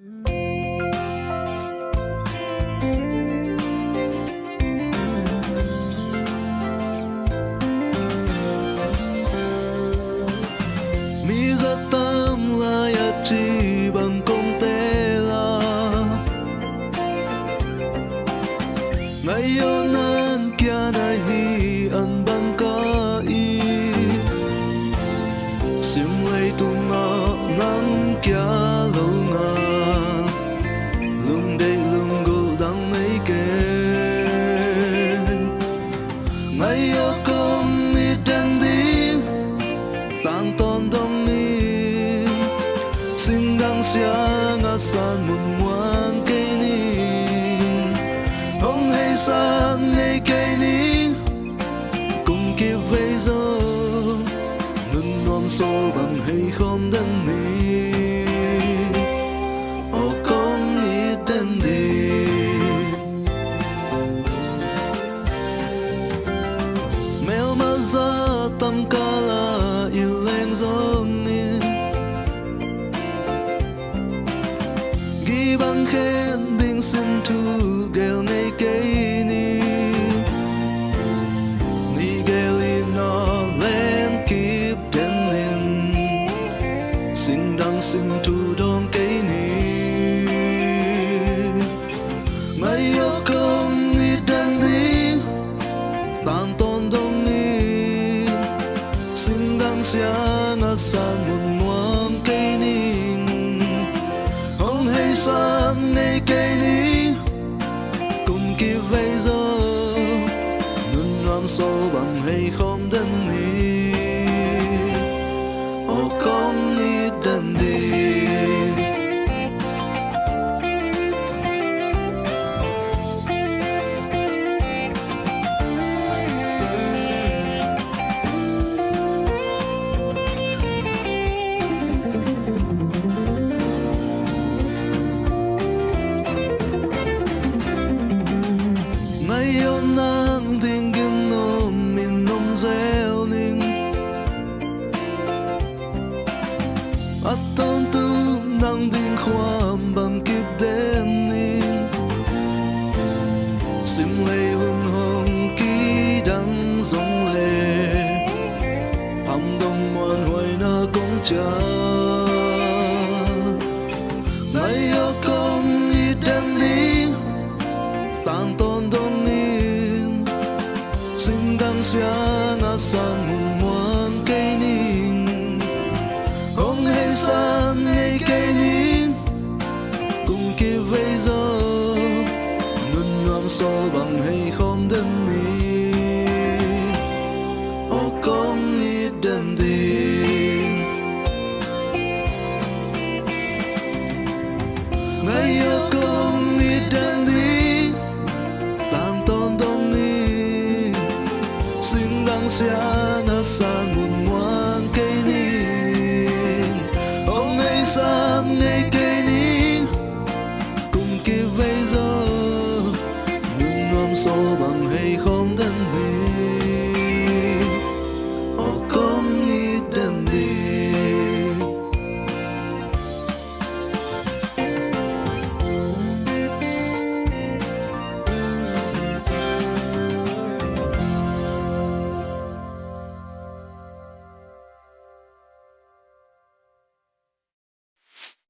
mi rất tâm là ya chi bằng công tê la ngày yo nan kia nai hi an bang ka i sim lei tu na nan kia lo nga lung dei lung gul dang mấy ke ngày yo công mi dan đi tan ton dong mi sing dang xiang a san mun muang ke ni hong hei san hei ke ni cùng kia vây gió ngân non sol bằng hei khom dan ni o con ít dan đi mel ma za tam kala ileng zong ni gi bang khen ding sin tu gel nei ke ni ni gel in na len kip den lin sin dang sin tu dong ke ni mai yo kong ni dan đi tan ton dong ni sin dang xiang a san mun muang ke ni hong hei san nei ke ni cùng kia vây gió ngân nam sâu bằng hei khom dan ni o con ít dan đi ngày yo nan ding gin nom min nom zel ning at ton tu nang ding khwam bang kip den ning sim lei hun hong ki dang zong le tham dong mon hoi na kong cha ngày yo kong ít dan đi tan ton dong in sin dang xiang a san mun muang ke ning hong hei san hei ke ning cùng kia vây gió ngân nam sol bằng hei khom dan ni o con ít dan đi ngày yo kong ít dan đi tan ton dong ni sin dang xiang